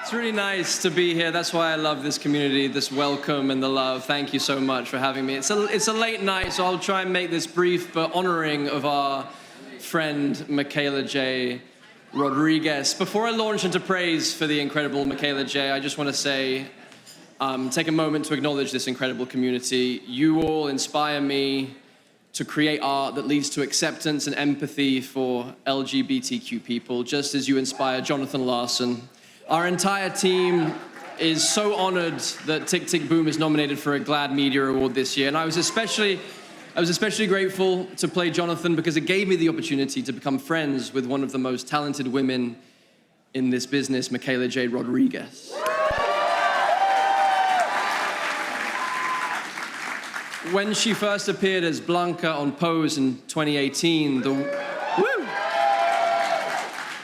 It's really nice to be here. That's why I love this community, this welcome and the love. Thank you so much for having me. It's a late night, so I'll try and make this brief but honoring of our friend Michaela Jaé Rodriguez. Before I launch into praise for the incredible Michaela Jaé, I just want to say, take a moment to acknowledge this incredible community. You all inspire me to create art that leads to acceptance and empathy for LGBTQ people, just as you inspire Jonathan Larson. Our entire team is so honored that Tick Tick Boom is nominated for a GLAAD Media Award this year, and I was especially grateful to play Jonathan because it gave me the opportunity to become friends with one of the most talented women in this business, Michaela Jaé Rodriguez. When she first appeared as Blanca on Pose in 2018,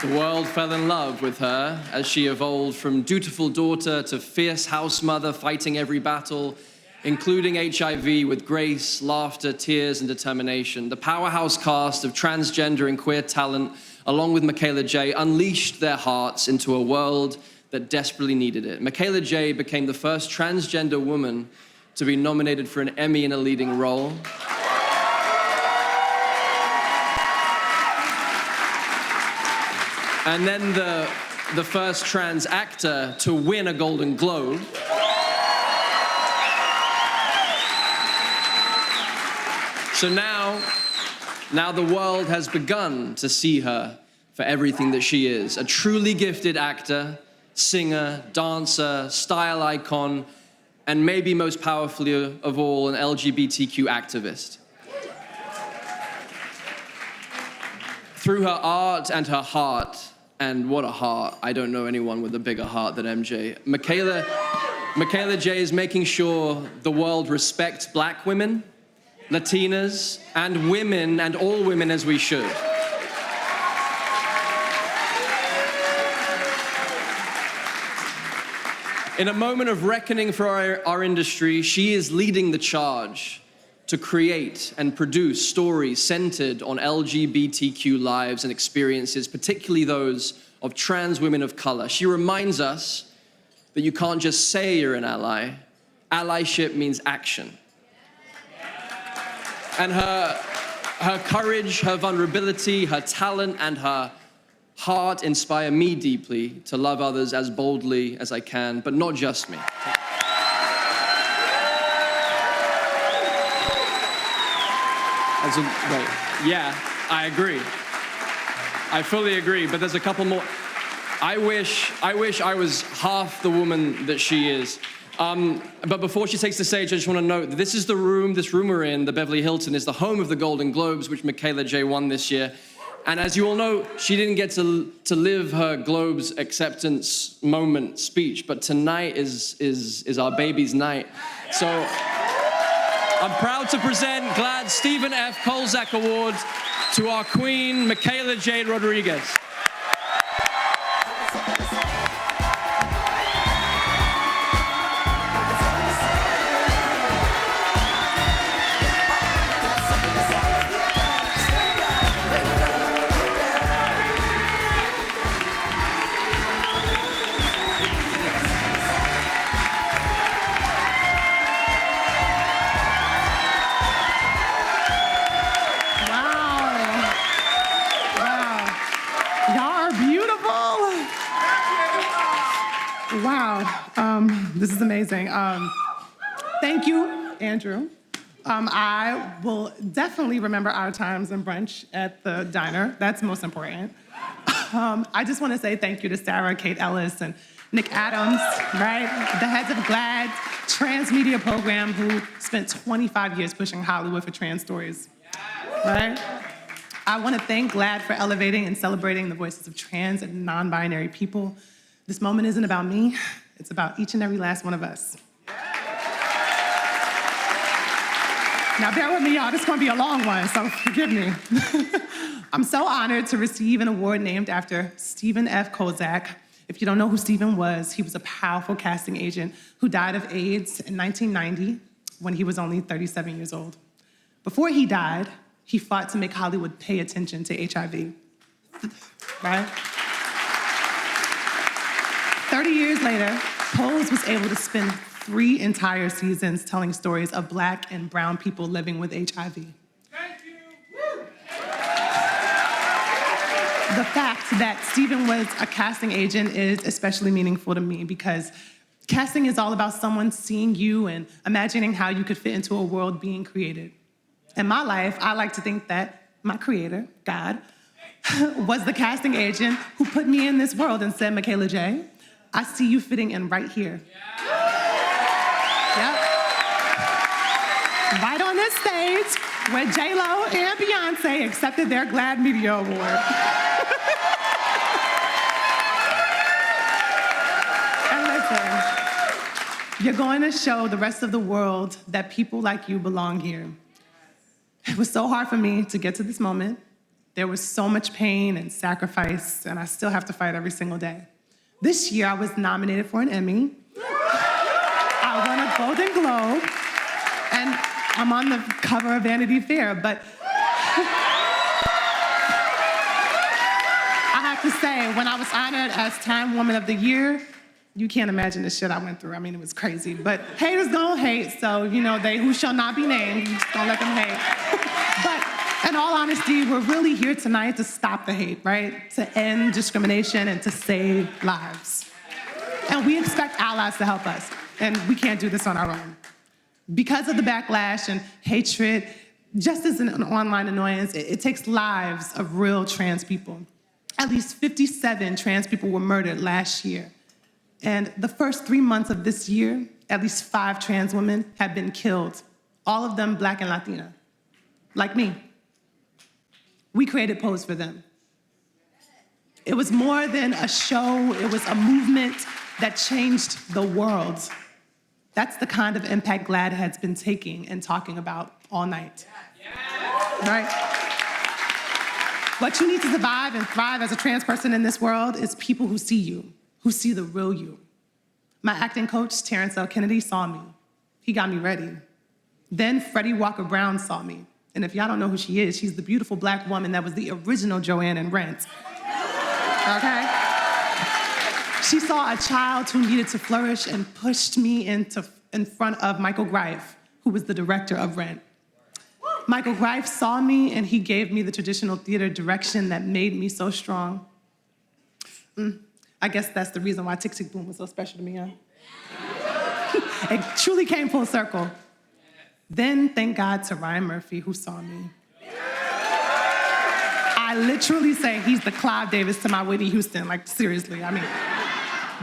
the world fell in love with her as she evolved from dutiful daughter to fierce house mother fighting every battle, including HIV, with grace, laughter, tears, and determination. The powerhouse cast of transgender and queer talent, along with Michaela Jaé, unleashed their hearts into a world that desperately needed it. Michaela Jaé became the first transgender woman to be nominated for an Emmy in a leading role. And then the first trans actor to win a Golden Globe. So now the world has begun to see her for everything that she is. A truly gifted actor, singer, dancer, style icon, and maybe most powerfully of all, an LGBTQ activist. Through her art and her heart, and what a heart, I don't know anyone with a bigger heart than MJ, Michaela Jaé is making sure the world respects Black women, Latinas, and women, and all women as we should. In a moment of reckoning for our industry, she is leading the charge to create and produce stories centered on LGBTQ lives and experiences, particularly those of trans women of color. She reminds us that you can't just say you're an ally. Allyship means action. And her courage, her vulnerability, her talent, and her heart inspire me deeply to love others as boldly as I can, but not just me. Yeah, I agree. I fully agree, but there's a couple more. I wish I was half the woman that she is. But before she takes the stage, I just want to note that this room we're in, the Beverly Hilton, is the home of the Golden Globes, which Michaela Jaé won this year. And as you all know, she didn't get to live her Globes acceptance moment speech, but tonight is our baby's night. So I'm proud to present GLAAD Stephen F. Kolzak Award to our queen, Michaela Jaé Rodriguez. This is amazing. Thank you, Andrew. I will definitely remember our times in brunch at the diner. That's most important. I just want to say thank you to Sarah, Kate Ellis, and Nick Adams, right? The heads of GLAAD Transmedia Program, who spent 25 years pushing Hollywood for trans stories, right? I want to thank GLAAD for elevating and celebrating the voices of trans and non-binary people. This moment isn't about me. It's about each and every last one of us. Now bear with me, y'all, this is gonna be a long one, so forgive me. I'm so honored to receive an award named after Stephen F. Kolzak. If you don't know who Stephen was, he was a powerful casting agent who died of AIDS in 1990 when he was only 37 years old. Before he died, he fought to make Hollywood pay attention to HIV, right? 30 years later, Pose was able to spend 3 entire seasons telling stories of Black and brown people living with HIV. Thank you. Woo. The fact that Stephen was a casting agent is especially meaningful to me because casting is all about someone seeing you and imagining how you could fit into a world being created. In my life, I like to think that my creator, God, was the casting agent who put me in this world and said, Michaela Jaé, I see you fitting in right here. Yep. Right on this stage where J-Lo and Beyonce accepted their GLAAD Media Award. And listen, you're going to show the rest of the world that people like you belong here. It was so hard for me to get to this moment. There was so much pain and sacrifice, and I still have to fight every single day. This year, I was nominated for an Emmy. I won a Golden Globe, and I'm on the cover of Vanity Fair, but I have to say, when I was honored as Time Woman of the Year, you can't imagine the shit I went through. I mean, it was crazy, but haters gonna hate, so, you know, they who shall not be named, you just don't let them hate. But in all honesty, we're really here tonight to stop the hate, right? To end discrimination and to save lives. And we expect allies to help us, and we can't do this on our own. Because of the backlash and hatred, just as an online annoyance, it takes lives of real trans people. At least 57 trans people were murdered last year. And the first 3 months of this year, at least 5 trans women have been killed, all of them Black and Latina, like me. We created Pose for them. It was more than a show, it was a movement that changed the world. That's the kind of impact GLAAD has been taking and talking about all night. Right? What you need to survive and thrive as a trans person in this world is people who see you, who see the real you. My acting coach, Terrence L. Kennedy, saw me. He got me ready. Then Freddie Walker Brown saw me. And if y'all don't know who she is, she's the beautiful Black woman that was the original Joanne in Rent. Okay? She saw a child who needed to flourish and pushed me in front of Michael Greif, who was the director of Rent. Michael Greif saw me and he gave me the traditional theater direction that made me so strong. I guess that's the reason why Tick Tick Boom was so special to me, huh? It truly came full circle. Then, thank God to Ryan Murphy, who saw me. I literally say he's the Clive Davis to my Whitney Houston, like seriously, I mean,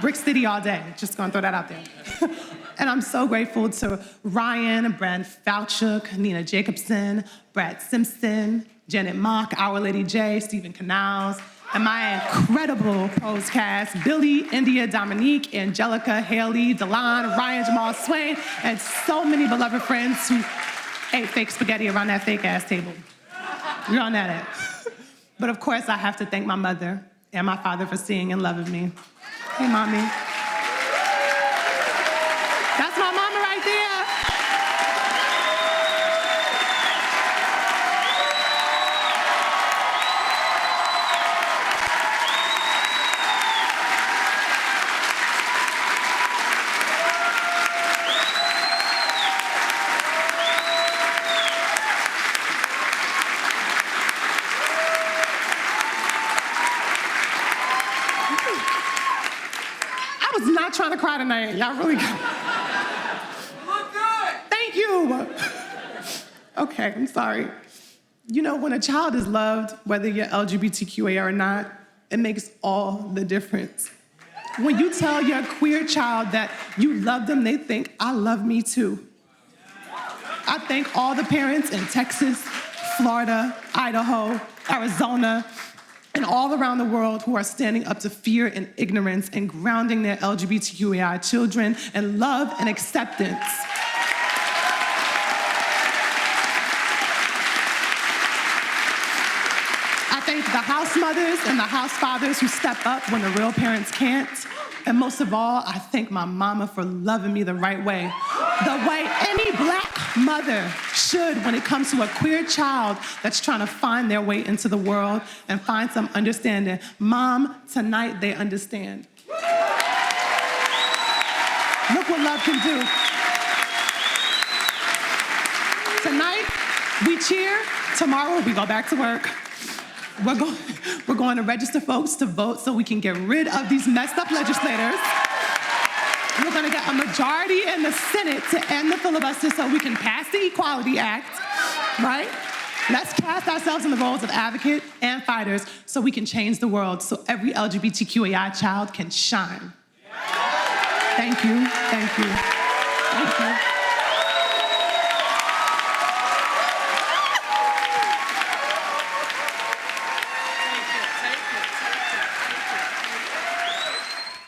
Brick City all day, just gonna throw that out there. And I'm so grateful to Ryan, Brad Falchuk, Nina Jacobson, Brad Simpson, Janet Mock, Our Lady J, Stephen Canals, and my incredible Pose cast, Billy, India, Dominique, Angelica, Haley, Delon, Ryan, Jamal Swain, and so many beloved friends who ate fake spaghetti around that fake-ass table. You're on that end. But of course, I have to thank my mother and my father for seeing and loving me. Hey, Mommy. That's my mama right there. I was not trying to cry tonight. Y'all really good. Look good. Thank you. Okay, I'm sorry. You know, when a child is loved, whether you're LGBTQA or not, it makes all the difference. When you tell your queer child that you love them, they think, I love me too. I thank all the parents in Texas, Florida, Idaho, Arizona, and all around the world who are standing up to fear and ignorance and grounding their LGBTQAI children in love and acceptance. I thank the house mothers and the house fathers who step up when the real parents can't. And most of all, I thank my mama for loving me the right way. The way any Black mother should when it comes to a queer child that's trying to find their way into the world and find some understanding. Mom, tonight they understand. Look what love can do. Tonight, we cheer. Tomorrow, we go back to work. We're going to register folks to vote so we can get rid of these messed up legislators. We're going to get a majority in the Senate to end the filibuster so we can pass the Equality Act, right? Let's cast ourselves in the roles of advocate and fighters so we can change the world so every LGBTQAI child can shine. Thank you. Thank you.